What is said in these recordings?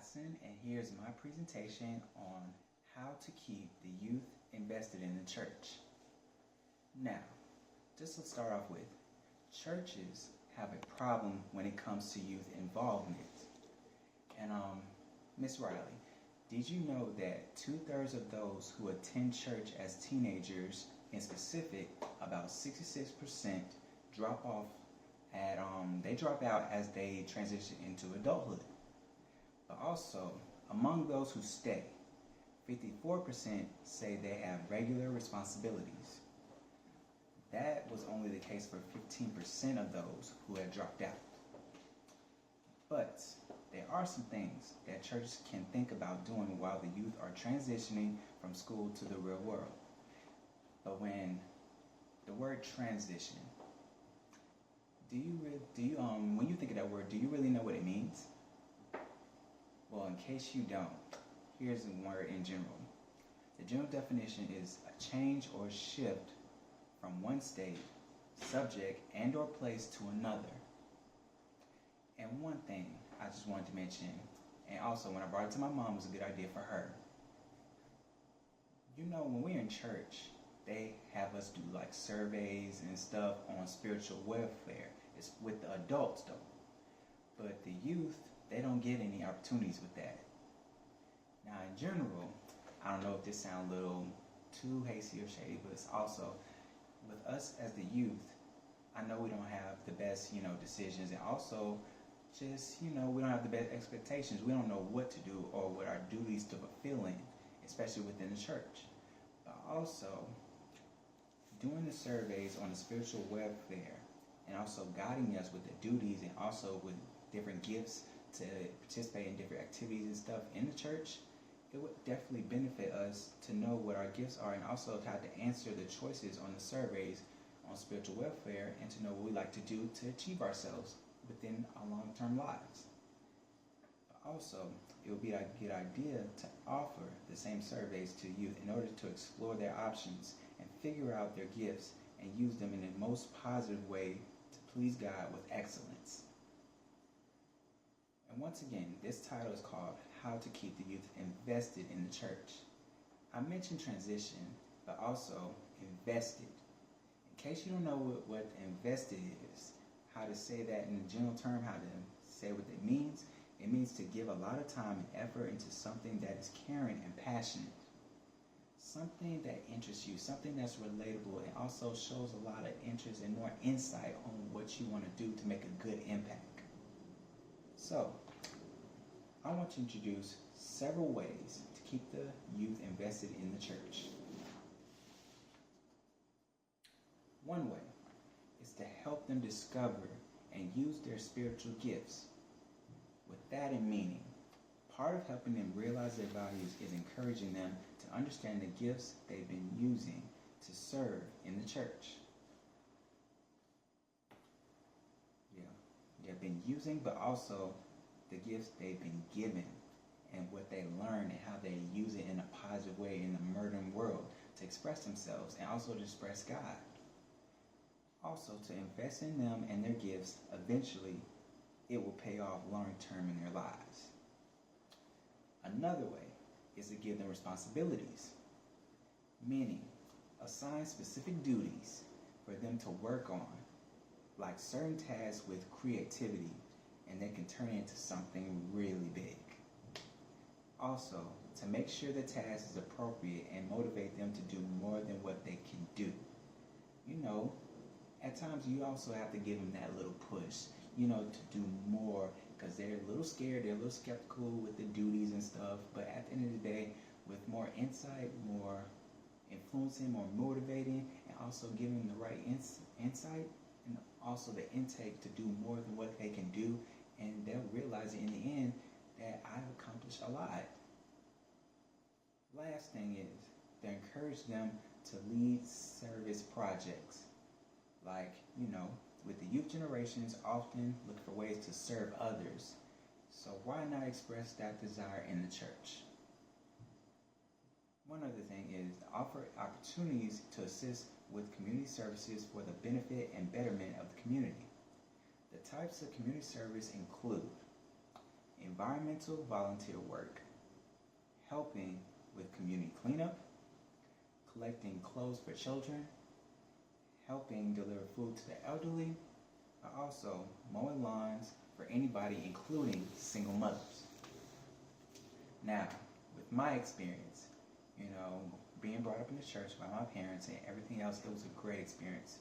Jackson, and here's my presentation on how to keep the youth invested in the church. Now, just to start off with, churches have a problem when it comes to youth involvement. And Miss Riley, did you know that 2/3 of those who attend church as teenagers, in specific, about 66% drop off they drop out as they transition into adulthood. But also, among those who stay, 54% say they have regular responsibilities. That was only the case for 15% of those who had dropped out. But there are some things that churches can think about doing while the youth are transitioning from school to the real world. But when the word transition, when you think of that word, do you really know what it means? Well, in case you don't, here's the word in general. The general definition is a change or shift from one state, subject, and or place to another. And one thing I just wanted to mention, and also when I brought it to my mom, it was a good idea for her. You know, when we're in church, they have us do like surveys and stuff on spiritual welfare. It's with the adults though. But the youth, they don't get any opportunities with that. Now in general, I don't know if this sounds a little too hasty or shady, but it's also, with us as the youth, I know we don't have the best, decisions, and also just, we don't have the best expectations. We don't know what to do or what our duties to fulfill in, especially within the church. But also, doing the surveys on the spiritual welfare and also guiding us with the duties and also with different gifts to participate in different activities and stuff in the church, it would definitely benefit us to know what our gifts are and also how to answer the choices on the surveys on spiritual welfare and to know what we like to do to achieve ourselves within our long-term lives. But also, it would be a good idea to offer the same surveys to youth in order to explore their options and figure out their gifts and use them in the most positive way to please God with excellence. And once again, this title is called How to Keep the Youth Invested in the Church. I mentioned transition, but also invested. In case you don't know what invested is, how to say that in a general term, how to say what it means to give a lot of time and effort into something that is caring and passionate. Something that interests you, something that's relatable, and also shows a lot of interest and more insight on what you want to do to make a good impact. So, I want to introduce several ways to keep the youth invested in the church. One way is to help them discover and use their spiritual gifts. With that in meaning, part of helping them realize their values is encouraging them to understand the gifts they've been using to serve in the church. They've been using, but also the gifts they've been given and what they learn and how they use it in a positive way in the modern world to express themselves and also to express God. Also, to invest in them and their gifts, eventually it will pay off long term in their lives. Another way is to give them responsibilities, meaning assign specific duties for them to work on, like certain tasks with creativity, and they can turn it into something really big. Also, to make sure the task is appropriate and motivate them to do more than what they can do. At times you also have to give them that little push, to do more, because they're a little scared, they're a little skeptical with the duties and stuff, but at the end of the day, with more insight, more influencing, more motivating, and also giving them the right insight, and also the intake to do more than what they can do, and they'll realize in the end that I've accomplished a lot. Last thing is to encourage them to lead service projects. Like, with the youth generations often look for ways to serve others. So why not express that desire in the church? One other thing is to offer opportunities to assist with community services for the benefit and betterment of the community. The types of community service include environmental volunteer work, helping with community cleanup, collecting clothes for children, helping deliver food to the elderly, but also mowing lawns for anybody, including single mothers. Now, with my experience, being brought up in the church by my parents and everything else, it was a great experience.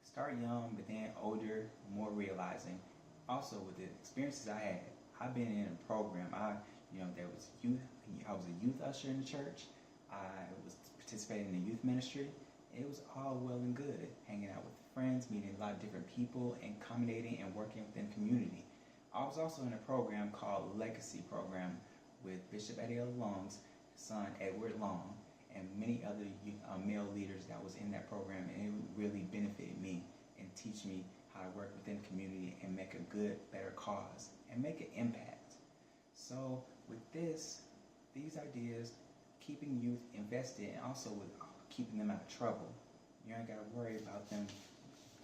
Start young, but then older, more realizing. Also, with the experiences I had, I've been in a program. There was youth. I was a youth usher in the church. I was participating in the youth ministry. It was all well and good, hanging out with friends, meeting a lot of different people, and accommodating and working within community. I was also in a program called Legacy Program with Bishop Eddie L. Long's son, Edward Long, and many other male leaders that was in that program, and it really benefited me and teach me how to work within community and make a good, better cause and make an impact. So with these ideas, keeping youth invested and also with keeping them out of trouble, you ain't got to worry about them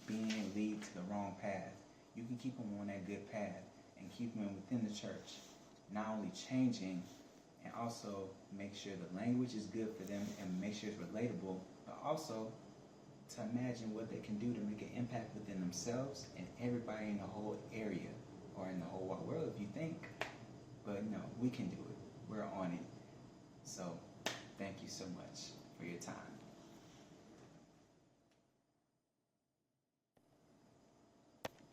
being lead to the wrong path. You can keep them on that good path and keep them within the church, not only changing and also make sure the language is good for them and make sure it's relatable, but also to imagine what they can do to make an impact within themselves and everybody in the whole area or in the whole wide world if you think. But no, we can do it. We're on it. So thank you so much for your time.